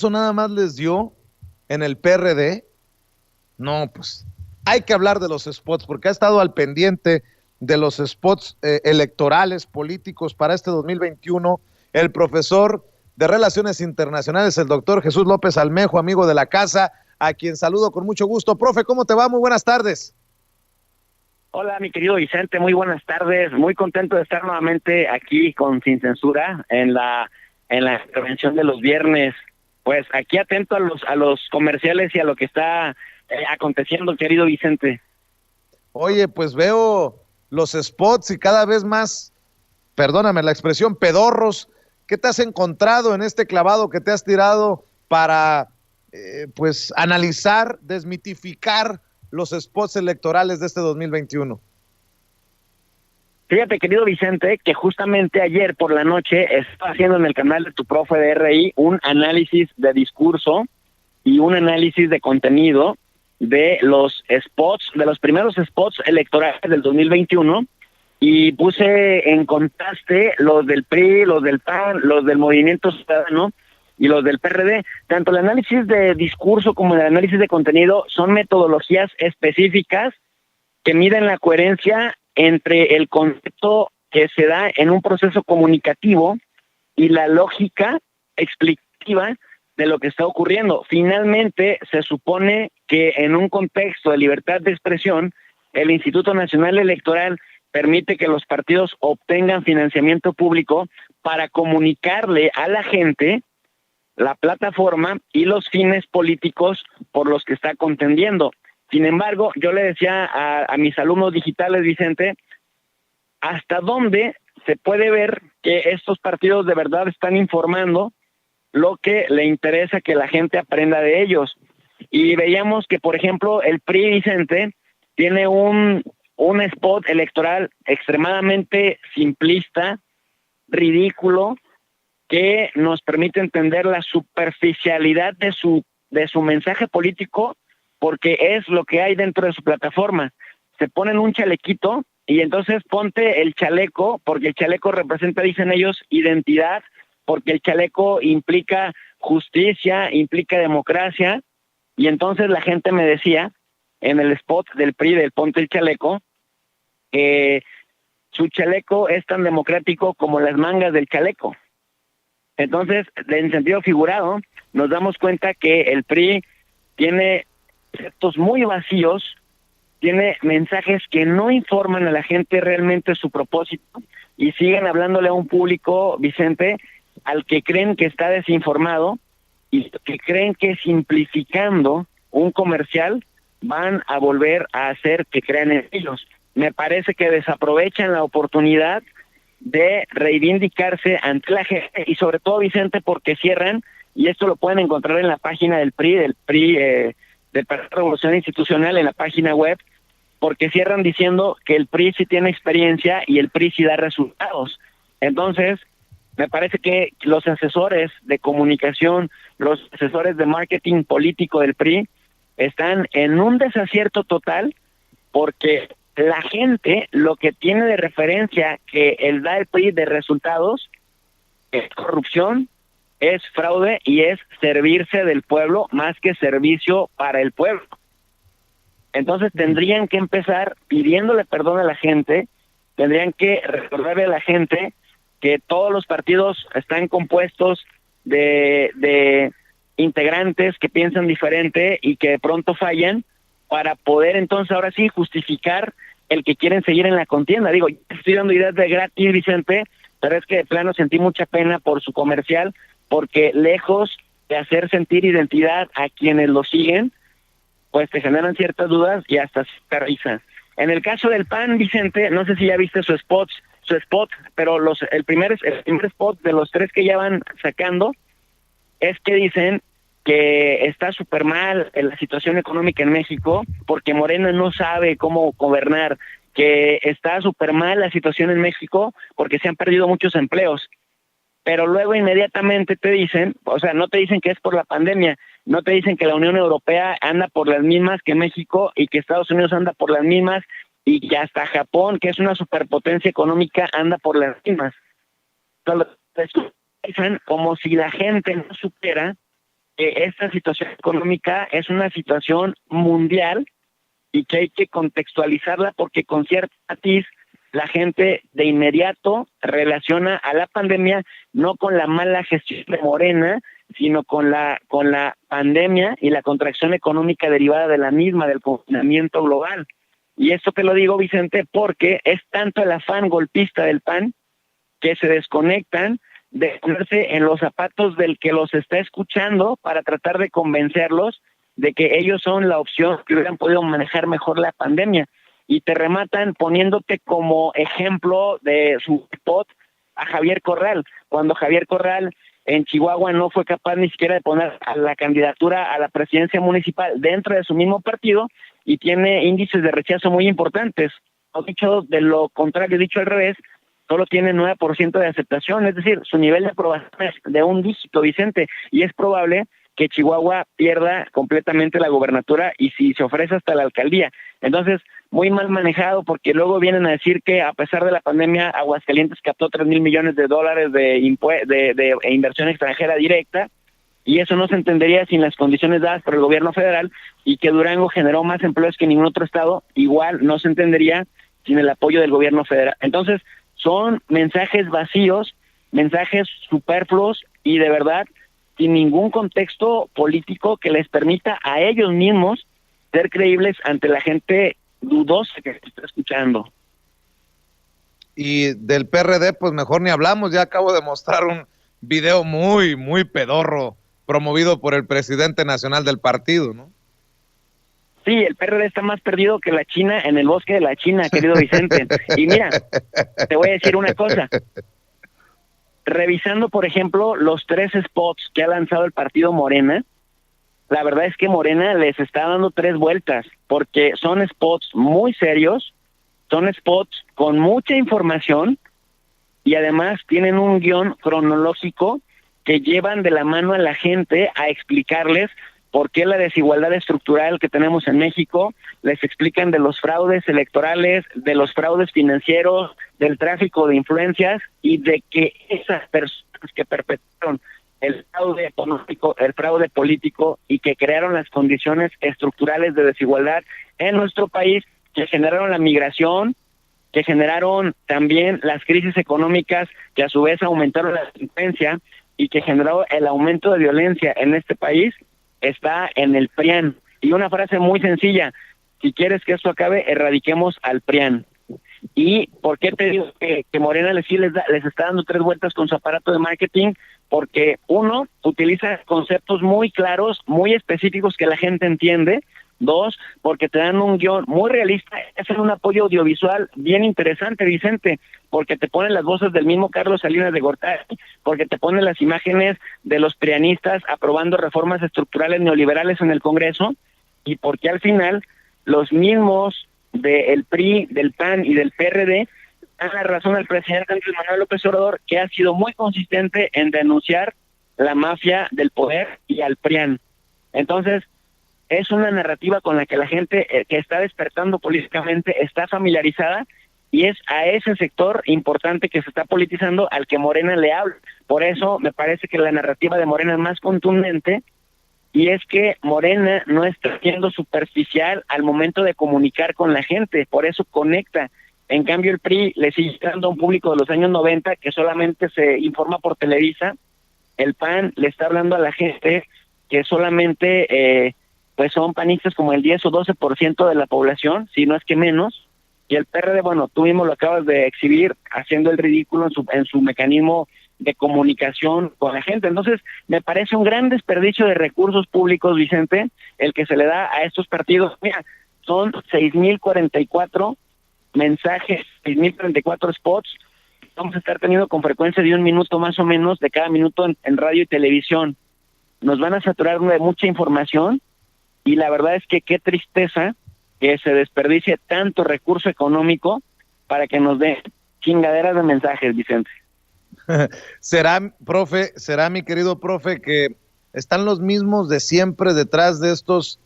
eso nada más les dio en el PRD. No, pues hay que hablar de los spots porque ha estado al pendiente de los spots electorales políticos para este 2021 el profesor de Relaciones Internacionales, el doctor Jesús López Almejo, amigo de la casa, a quien saludo con mucho gusto. Profe, ¿cómo te va? Muy buenas tardes. Hola, mi querido Vicente, muy buenas tardes. Muy contento de estar nuevamente aquí con Sin Censura en la intervención de los viernes. Pues aquí atento a los comerciales y a lo que está aconteciendo, querido Vicente. Oye, pues veo los spots y cada vez más, perdóname la expresión, pedorros. ¿Qué te has encontrado en este clavado que te has tirado para, pues, analizar, desmitificar los spots electorales de este 2021? Fíjate, querido Vicente, que justamente ayer por la noche estaba haciendo en el canal de tu profe de RI un análisis de discurso y un análisis de contenido de los spots, de los primeros spots electorales del 2021, y puse en contraste los del PRI, los del PAN, los del Movimiento Ciudadano y los del PRD. Tanto el análisis de discurso como el análisis de contenido son metodologías específicas que miden la coherencia entre el concepto que se da en un proceso comunicativo y la lógica explicativa de lo que está ocurriendo. Finalmente, se supone que en un contexto de libertad de expresión, el Instituto Nacional Electoral permite que los partidos obtengan financiamiento público para comunicarle a la gente la plataforma y los fines políticos por los que está contendiendo. Sin embargo, yo le decía a mis alumnos digitales, Vicente, ¿hasta dónde se puede ver que estos partidos de verdad están informando lo que le interesa que la gente aprenda de ellos? Y veíamos que, por ejemplo, el PRI, Vicente, tiene un spot electoral extremadamente simplista, ridículo, que nos permite entender la superficialidad de su mensaje político, porque es lo que hay dentro de su plataforma. Se ponen un chalequito y entonces ponte el chaleco, porque el chaleco representa, dicen ellos, identidad, porque el chaleco implica justicia, implica democracia, y entonces la gente me decía en el spot del PRI del ponte el chaleco, que su chaleco es tan democrático como las mangas del chaleco. Entonces, en sentido figurado, nos damos cuenta que el PRI tiene conceptos muy vacíos, tiene mensajes que no informan a la gente realmente su propósito y siguen hablándole a un público, Vicente, al que creen que está desinformado y que creen que simplificando un comercial van a volver a hacer que crean en ellos. Me parece que desaprovechan la oportunidad de reivindicarse ante la gente y sobre todo, Vicente, porque cierran, y esto lo pueden encontrar en la página del PRI, del Partido Revolución Institucional, en la página web, porque cierran diciendo que el PRI sí tiene experiencia y el PRI sí da resultados. Entonces, me parece que los asesores de comunicación, los asesores de marketing político del PRI están en un desacierto total, porque la gente lo que tiene de referencia que da el PRI de resultados es corrupción, es fraude y es servirse del pueblo más que servicio para el pueblo. Entonces tendrían que empezar pidiéndole perdón a la gente, tendrían que recordarle a la gente que todos los partidos están compuestos de integrantes que piensan diferente y que de pronto fallan, para poder entonces ahora sí justificar el que quieren seguir en la contienda. Digo, estoy dando ideas de gratis, Vicente, pero es que de plano sentí mucha pena por su comercial, porque lejos de hacer sentir identidad a quienes lo siguen, pues te generan ciertas dudas y hasta cierta risa. En el caso del PAN, Vicente, no sé si ya viste su spot, pero el primer spot de los tres que ya van sacando es que dicen que está súper mal la situación económica en México porque Morena no sabe cómo gobernar, que está súper mal la situación en México porque se han perdido muchos empleos. Pero luego inmediatamente te dicen, o sea, no te dicen que es por la pandemia, no te dicen que la Unión Europea anda por las mismas que México y que Estados Unidos anda por las mismas y que hasta Japón, que es una superpotencia económica, anda por las mismas. Entonces, dicen como si la gente no supiera que esta situación económica es una situación mundial y que hay que contextualizarla porque con cierto matiz la gente de inmediato relaciona a la pandemia no con la mala gestión de Morena, sino con la pandemia y la contracción económica derivada de la misma, del confinamiento global. Y esto te lo digo, Vicente, porque es tanto el afán golpista del PAN que se desconectan de ponerse en los zapatos del que los está escuchando para tratar de convencerlos de que ellos son la opción que hubieran podido manejar mejor la pandemia. Y te rematan poniéndote como ejemplo de su spot a Javier Corral, cuando Javier Corral en Chihuahua no fue capaz ni siquiera de poner a la candidatura a la presidencia municipal dentro de su mismo partido y tiene índices de rechazo muy importantes. O dicho de lo contrario, dicho al revés, solo tiene 9% de aceptación, es decir, su nivel de aprobación es de un dígito, Vicente, y es probable que Chihuahua pierda completamente la gobernatura y si se ofrece hasta la alcaldía. Entonces, muy mal manejado porque luego vienen a decir que a pesar de la pandemia, Aguascalientes captó $3,000 millones de inversión extranjera directa y eso no se entendería sin las condiciones dadas por el gobierno federal y que Durango generó más empleos que ningún otro estado, igual no se entendería sin el apoyo del gobierno federal. Entonces, son mensajes vacíos, mensajes superfluos y de verdad sin ningún contexto político que les permita a ellos mismos ser creíbles ante la gente dudosa que se está escuchando. Y del PRD, pues mejor ni hablamos, ya acabo de mostrar un video muy, muy pedorro, promovido por el presidente nacional del partido, ¿no? Sí, el PRD está más perdido que la China en el bosque de la China, querido Vicente. Y mira, te voy a decir una cosa. Revisando, por ejemplo, los 3 spots que ha lanzado el partido Morena, la verdad es que Morena les está dando 3 vueltas, porque son spots muy serios, son spots con mucha información y además tienen un guión cronológico que llevan de la mano a la gente a explicarles por qué la desigualdad estructural que tenemos en México, les explican de los fraudes electorales, de los fraudes financieros, del tráfico de influencias y de que esas personas que perpetraron el fraude económico, el fraude político y que crearon las condiciones estructurales de desigualdad en nuestro país, que generaron la migración, que generaron también las crisis económicas, que a su vez aumentaron la delincuencia y que generó el aumento de violencia en este país, está en el PRIAN. Y una frase muy sencilla: si quieres que esto acabe, erradiquemos al PRIAN. ¿Y por qué te digo que Morena les está dando 3 vueltas con su aparato de marketing? Porque uno, utiliza conceptos muy claros, muy específicos que la gente entiende. 2, porque te dan un guión muy realista, es un apoyo audiovisual bien interesante, Vicente, porque te ponen las voces del mismo Carlos Salinas de Gortari, porque te ponen las imágenes de los prianistas aprobando reformas estructurales neoliberales en el Congreso, y porque al final los mismos del PRI, del PAN y del PRD dan la razón al presidente Andrés Manuel López Obrador, que ha sido muy consistente en denunciar la mafia del poder y al PRIAN. Entonces, es una narrativa con la que la gente que está despertando políticamente está familiarizada y es a ese sector importante que se está politizando al que Morena le habla. Por eso me parece que la narrativa de Morena es más contundente y es que Morena no está siendo superficial al momento de comunicar con la gente, por eso conecta. En cambio el PRI le sigue dando a un público de los años 90 que solamente se informa por Televisa. El PAN le está hablando a la gente que solamente pues son panistas como el 10 o 12% de la población, si no es que menos, y el PRD, bueno, tú mismo lo acabas de exhibir, haciendo el ridículo en su mecanismo de comunicación con la gente. Entonces, me parece un gran desperdicio de recursos públicos, Vicente, el que se le da a estos partidos. Mira, son 6,044 mensajes, 6,044 spots, vamos a estar teniendo con frecuencia de 1 minuto más o menos de cada minuto en radio y televisión. Nos van a saturar de mucha información, y la verdad es que qué tristeza que se desperdicie tanto recurso económico para que nos den chingaderas de mensajes, Vicente. Será, mi querido profe, que están los mismos de siempre detrás de estos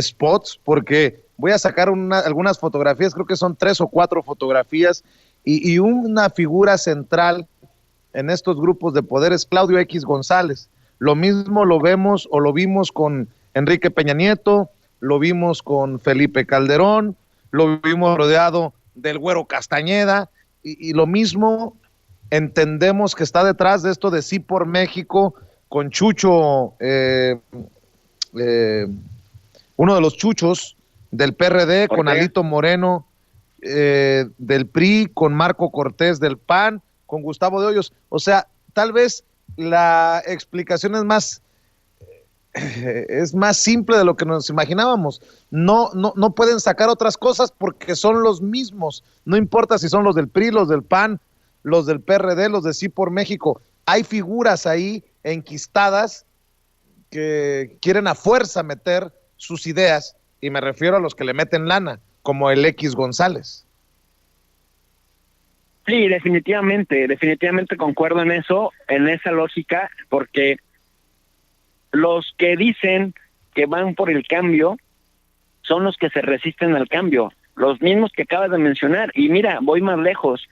spots, porque voy a sacar algunas fotografías, creo que son 3 o 4 fotografías, y una figura central en estos grupos de poder es Claudio X González. Lo mismo lo vemos o lo vimos con Enrique Peña Nieto, lo vimos con Felipe Calderón, lo vimos rodeado del Güero Castañeda, y lo mismo entendemos que está detrás de esto de Sí por México, con Chucho, uno de los chuchos del PRD, con Alito Moreno del PRI, con Marco Cortés del PAN, con Gustavo de Hoyos. O sea, tal vez la explicación es más simple de lo que nos imaginábamos. No pueden sacar otras cosas porque son los mismos. No importa si son los del PRI, los del PAN, los del PRD, los de Sí por México. Hay figuras ahí enquistadas que quieren a fuerza meter sus ideas, y me refiero a los que le meten lana, como el X González. Sí, definitivamente concuerdo en eso, en esa lógica, porque los que dicen que van por el cambio son los que se resisten al cambio, los mismos que acabas de mencionar. Y mira, voy más lejos.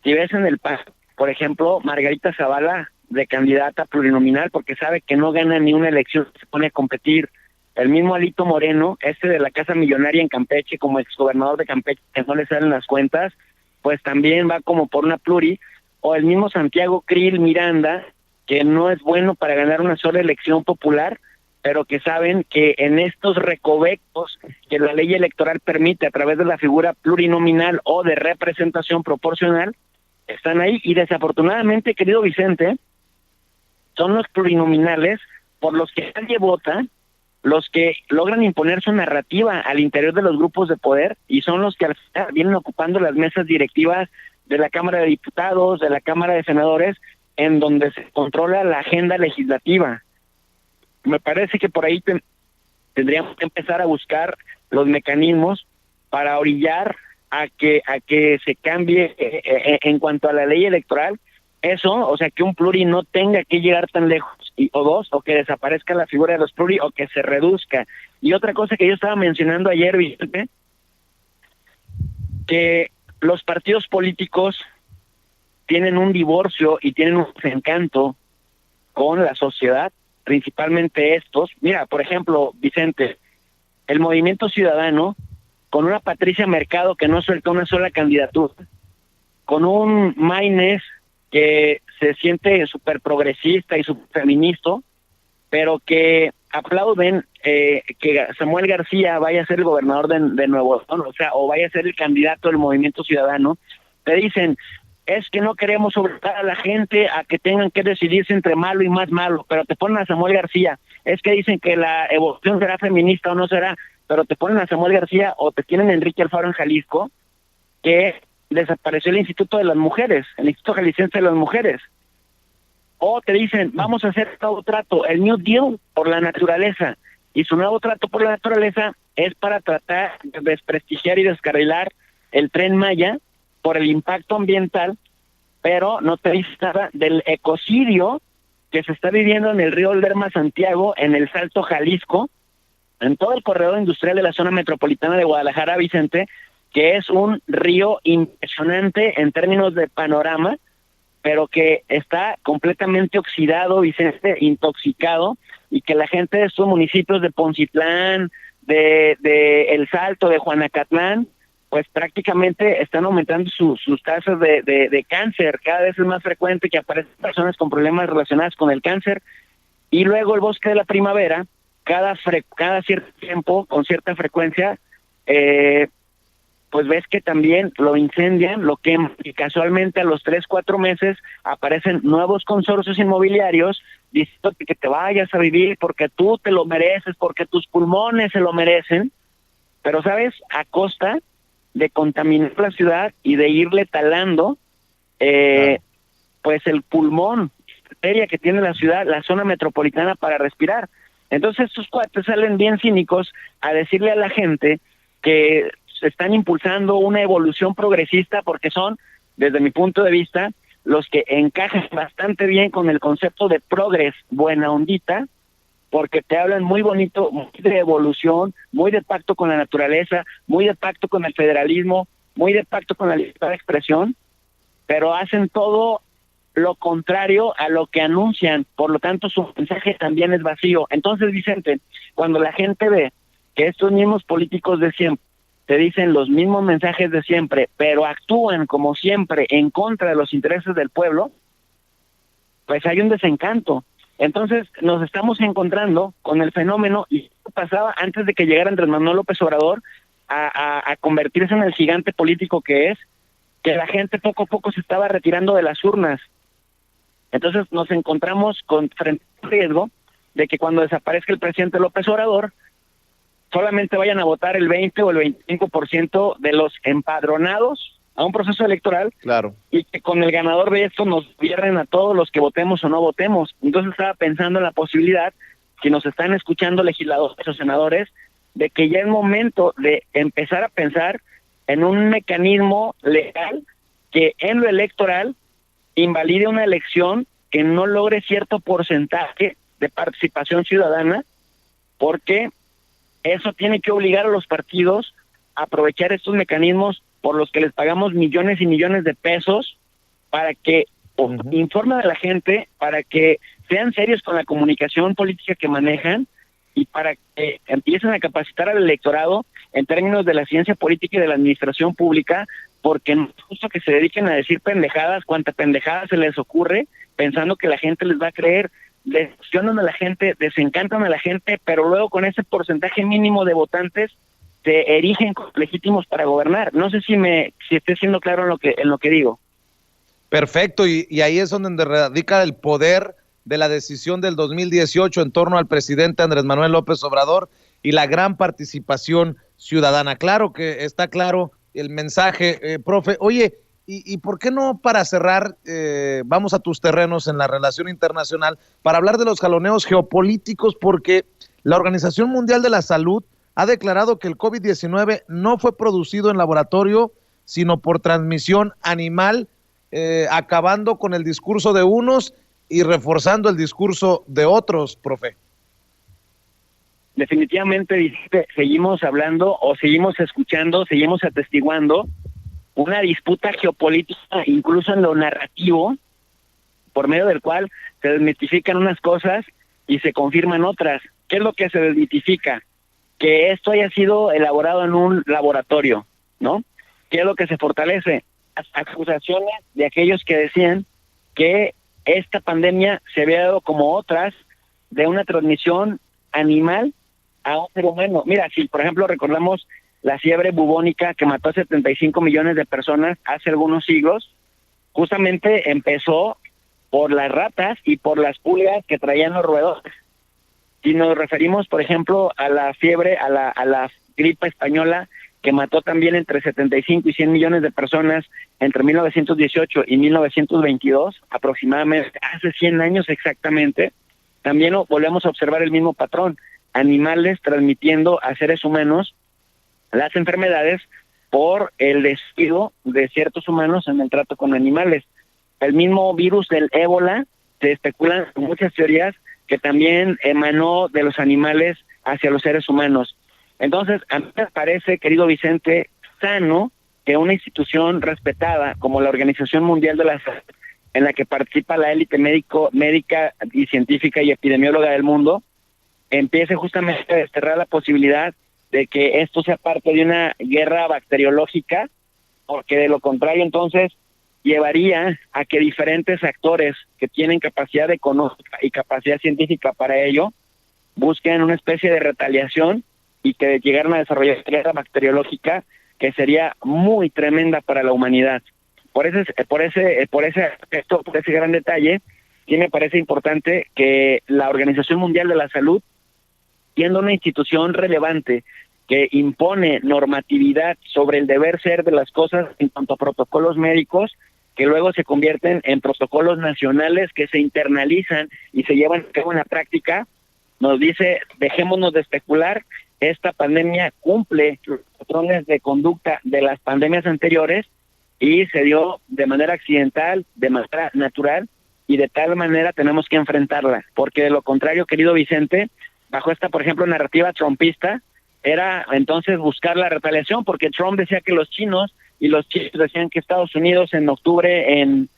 Si ves en el PAN, por ejemplo, Margarita Zavala, de candidata plurinominal, porque sabe que no gana ni una elección, se pone a competir. El mismo Alito Moreno, de la Casa Millonaria en Campeche, como exgobernador de Campeche, que no le salen las cuentas, pues también va como por una pluri. O el mismo Santiago Krill Miranda, que no es bueno para ganar una sola elección popular, pero que saben que en estos recovecos que la ley electoral permite a través de la figura plurinominal o de representación proporcional, están ahí. Y desafortunadamente, querido Vicente, son los plurinominales por los que nadie vota, los que logran imponer su narrativa al interior de los grupos de poder, y son los que al final vienen ocupando las mesas directivas de la Cámara de Diputados, de la Cámara de Senadores, en donde se controla la agenda legislativa. Me parece que por ahí tendríamos que empezar a buscar los mecanismos para orillar a que se cambie en cuanto a la ley electoral. Eso, o sea, que un pluri no tenga que llegar tan lejos, o que desaparezca la figura de los pluri, o que se reduzca. Y otra cosa que yo estaba mencionando ayer, Vicente, que los partidos políticos tienen un divorcio y tienen un desencanto con la sociedad, principalmente estos. Mira, por ejemplo, Vicente, el Movimiento Ciudadano, con una Patricia Mercado que no suelta una sola candidatura, con un Maínez que se siente súper progresista y súper feminista, pero que aplauden que Samuel García vaya a ser el gobernador de Nuevo León, o vaya a ser el candidato del Movimiento Ciudadano. Te dicen, es que no queremos obligar a la gente a que tengan que decidirse entre malo y más malo, pero te ponen a Samuel García. Es que dicen que la evolución será feminista o no será, pero te ponen a Samuel García, o te tienen a Enrique Alfaro en Jalisco, que desapareció el Instituto de las Mujeres, el Instituto Jalisciense de las Mujeres. O te dicen, vamos a hacer un nuevo trato, el New Deal por la naturaleza, y su nuevo trato por la naturaleza es para tratar de desprestigiar y descarrilar el Tren Maya por el impacto ambiental, pero no te dice nada del ecocidio que se está viviendo en el río Lerma Santiago, en el Salto Jalisco, en todo el corredor industrial de la zona metropolitana de Guadalajara, Vicente, que es un río impresionante en términos de panorama, pero que está completamente oxidado, Vicente, intoxicado, y que la gente de estos municipios de Poncitlán, de El Salto, de Juanacatlán, pues prácticamente están aumentando sus tasas de cáncer. Cada vez es más frecuente que aparecen personas con problemas relacionados con el cáncer. Y luego el Bosque de la Primavera, cada cierto tiempo, con cierta frecuencia, pues ves que también lo incendian, lo queman, y casualmente a los 3-4 meses aparecen nuevos consorcios inmobiliarios diciendo que te vayas a vivir porque tú te lo mereces, porque tus pulmones se lo merecen, pero ¿sabes? A costa de contaminar la ciudad y de irle talando pues el pulmón, la arteria que tiene la ciudad, la zona metropolitana para respirar. Entonces estos cuates salen bien cínicos a decirle a la gente que están impulsando una evolución progresista porque son, desde mi punto de vista, los que encajan bastante bien con el concepto de progres buena ondita, porque te hablan muy bonito, muy de evolución, muy de pacto con la naturaleza, muy de pacto con el federalismo, muy de pacto con la libertad de expresión, pero hacen todo lo contrario a lo que anuncian, por lo tanto su mensaje también es vacío. Entonces, Vicente, cuando la gente ve que estos mismos políticos de siempre te dicen los mismos mensajes de siempre, pero actúan como siempre en contra de los intereses del pueblo, pues hay un desencanto. Entonces nos estamos encontrando con el fenómeno, y esto pasaba antes de que llegara Andrés Manuel López Obrador a convertirse en el gigante político que es, que la gente poco a poco se estaba retirando de las urnas. Entonces nos encontramos frente al riesgo de que cuando desaparezca el presidente López Obrador, solamente vayan a votar el 20 o el 25% de los empadronados a un proceso electoral, Claro. y que con el ganador de esto nos pierden a todos los que votemos o no votemos. Entonces estaba pensando en la posibilidad, si nos están escuchando legisladores o senadores, de que ya es momento de empezar a pensar en un mecanismo legal que en lo electoral invalide una elección que no logre cierto porcentaje de participación ciudadana, porque eso tiene que obligar a los partidos a aprovechar estos mecanismos por los que les pagamos millones y millones de pesos para que informen a la gente, para que sean serios con la comunicación política que manejan y para que empiecen a capacitar al electorado en términos de la ciencia política y de la administración pública, porque no es justo que se dediquen a decir pendejadas, cuanta pendejada se les ocurre, pensando que la gente les va a creer. Decepcionan a la gente, desencantan a la gente, pero luego con ese porcentaje mínimo de votantes se erigen como legítimos para gobernar. No sé si esté siendo claro en lo que digo. Perfecto, y ahí es donde radica el poder de la decisión del 2018 en torno al presidente Andrés Manuel López Obrador y la gran participación ciudadana. Claro que está claro el mensaje, profe. Oye, ¿y por qué no, para cerrar, vamos a tus terrenos en la relación internacional para hablar de los jaloneos geopolíticos? Porque la Organización Mundial de la Salud ha declarado que el COVID-19 no fue producido en laboratorio, sino por transmisión animal, acabando con el discurso de unos y reforzando el discurso de otros, profe. Definitivamente seguimos hablando o seguimos escuchando, seguimos atestiguando una disputa geopolítica, incluso en lo narrativo, por medio del cual se desmitifican unas cosas y se confirman otras. ¿Qué es lo que se desmitifica? Que esto haya sido elaborado en un laboratorio, ¿no? ¿Qué es lo que se fortalece? Las acusaciones de aquellos que decían que esta pandemia se había dado como otras de una transmisión animal a un ser humano. Mira, si por ejemplo recordamos la fiebre bubónica que mató a 75 millones de personas hace algunos siglos, justamente empezó por las ratas y por las pulgas que traían los roedores. Si nos referimos, por ejemplo, a la fiebre, a la gripe española, que mató también entre 75 y 100 millones de personas entre 1918 y 1922, aproximadamente hace 100 años exactamente, también volvemos a observar el mismo patrón: animales transmitiendo a seres humanos las enfermedades por el descuido de ciertos humanos en el trato con animales. El mismo virus del ébola, se especulan muchas teorías que también emanó de los animales hacia los seres humanos. Entonces, a mí me parece, querido Vicente, sano que una institución respetada como la Organización Mundial de la Salud, en la que participa la élite médica y científica y epidemióloga del mundo, empiece justamente a desterrar la posibilidad de que esto sea parte de una guerra bacteriológica, porque de lo contrario entonces llevaría a que diferentes actores que tienen capacidad económica y capacidad científica para ello busquen una especie de retaliación y que llegaran a desarrollar una guerra bacteriológica que sería muy tremenda para la humanidad. Por ese aspecto, por ese gran detalle, sí me parece importante que la Organización Mundial de la Salud, siendo una institución relevante que impone normatividad sobre el deber ser de las cosas en cuanto a protocolos médicos, que luego se convierten en protocolos nacionales que se internalizan y se llevan a cabo en la práctica, nos dice: dejémonos de especular, esta pandemia cumple los patrones de conducta de las pandemias anteriores y se dio de manera accidental, de manera natural, y de tal manera tenemos que enfrentarla, porque de lo contrario, querido Vicente, bajo esta, por ejemplo, narrativa trumpista, era entonces buscar la retaliación, porque Trump decía que los chinos, y los chinos decían que Estados Unidos en octubre en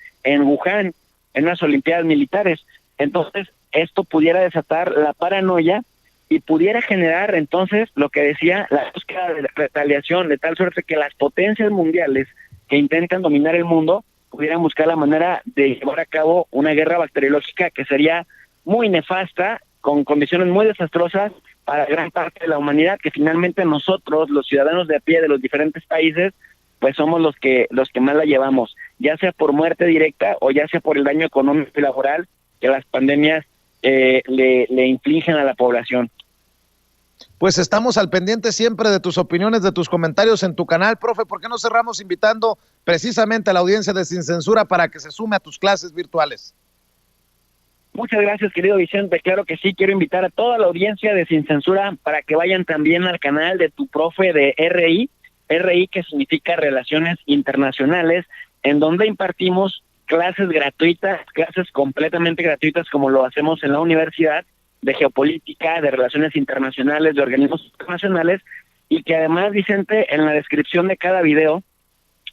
Wuhan en unas Olimpiadas militares. Entonces, esto pudiera desatar la paranoia y pudiera generar entonces lo que decía, la búsqueda de retaliación, de tal suerte que las potencias mundiales que intentan dominar el mundo pudieran buscar la manera de llevar a cabo una guerra bacteriológica que sería muy nefasta, con condiciones muy desastrosas para gran parte de la humanidad, que finalmente nosotros, los ciudadanos de a pie de los diferentes países, pues somos los que más la llevamos, ya sea por muerte directa o ya sea por el daño económico y laboral que las pandemias le infligen a la población. Pues estamos al pendiente siempre de tus opiniones, de tus comentarios en tu canal. Profe, ¿por qué no cerramos invitando precisamente a la audiencia de Sin Censura para que se sume a tus clases virtuales? Muchas gracias, querido Vicente. Claro que sí, quiero invitar a toda la audiencia de Sin Censura para que vayan también al canal de tu profe de RI, que significa Relaciones Internacionales, en donde impartimos clases gratuitas, clases completamente gratuitas como lo hacemos en la universidad, de geopolítica, de relaciones internacionales, de organismos internacionales, y que además, Vicente, en la descripción de cada video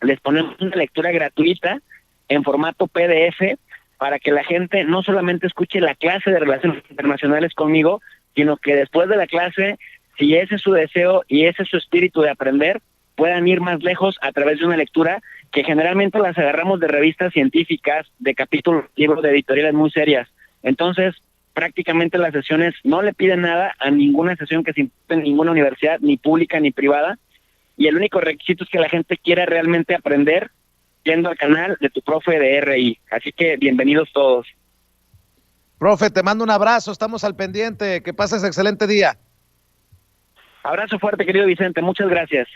les ponemos una lectura gratuita en formato PDF para que la gente no solamente escuche la clase de relaciones internacionales conmigo, sino que después de la clase, si ese es su deseo y ese es su espíritu de aprender, puedan ir más lejos a través de una lectura que generalmente las agarramos de revistas científicas, de capítulos, libros, de editoriales muy serias. Entonces, prácticamente las sesiones no le piden nada a ninguna sesión que se imparte en ninguna universidad, ni pública ni privada, y el único requisito es que la gente quiera realmente aprender yendo al canal de tu profe de RI. Así que bienvenidos todos. Profe, te mando un abrazo, estamos al pendiente, que pases excelente día. Abrazo fuerte, querido Vicente, muchas gracias.